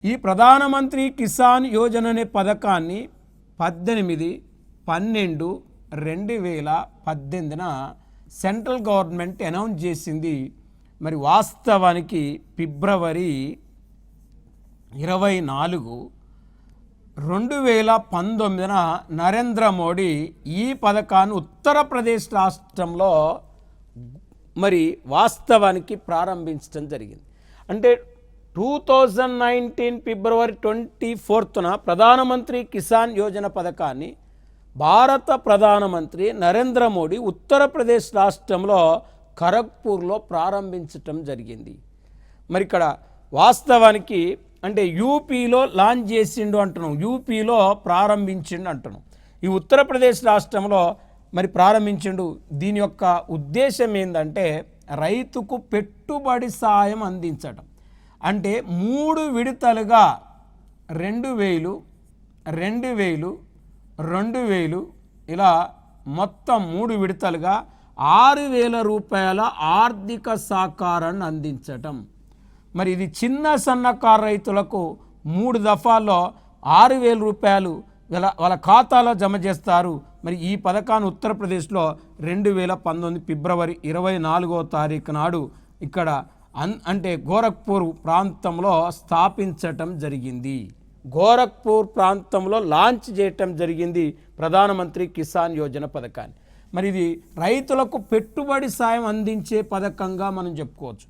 ఈ ప్రధానమంత్రి కిసాన్ యోజన అనే పథకాన్ని 18/12/2018న సెంట్రల్ గవర్నమెంట్ అనౌన్స్ చేసింది. మరి వాస్తవానికి ఫిబ్రవరి 24, 2019న నరేంద్ర మోడీ ఈ పథకాన్ని ఉత్తరప్రదేశ్ రాష్ట్రంలో మరి వాస్తవానికి ప్రారంభించడం జరిగింది. అంటే 2019 ఫిబ్రవరి 24న ప్రధానమంత్రి కిసాన్ యోజన పథకాన్ని భారత ప్రధానమంత్రి నరేంద్ర మోడీ ఉత్తరప్రదేశ్ రాష్ట్రంలో ఖరగ్పూర్లో ప్రారంభించటం జరిగింది. మరి ఇక్కడ వాస్తవానికి అంటే యూపీలో లాంచ్ చేసిండు అంటున్నాం, యూపీలో ప్రారంభించిండు అంటున్నాం. ఈ ఉత్తరప్రదేశ్ రాష్ట్రంలో మరి ప్రారంభించిండు. దీని యొక్క ఉద్దేశం ఏంటంటే రైతుకు పెట్టుబడి సాయం అందించడం. అంటే 3 విడతలుగా 2000, 2000, 2000 ఇలా మొత్తం 3 విడతలుగా 6,000 రూపాయల ఆర్థిక సహకారాన్ని అందించటం. మరి ఇది చిన్న సన్నకారు రైతులకు 3 దఫాల్లో 6,000 రూపాయలు వాళ్ళ ఖాతాలో జమ చేస్తారు. మరి ఈ పథకాన్ని ఉత్తరప్రదేశ్లో 2019 ఫిబ్రవరి 24వ తారీఖు నాడు ఇక్కడ అంటే గోరఖ్పూర్ ప్రాంతంలో స్థాపించటం జరిగింది. గోరఖ్పూర్ ప్రాంతంలో లాంచ్ చేయటం జరిగింది ప్రధానమంత్రి కిసాన్ యోజన పథకాన్ని. మరి ఇది రైతులకు పెట్టుబడి సాయం అందించే పథకంగా మనం చెప్పుకోవచ్చు.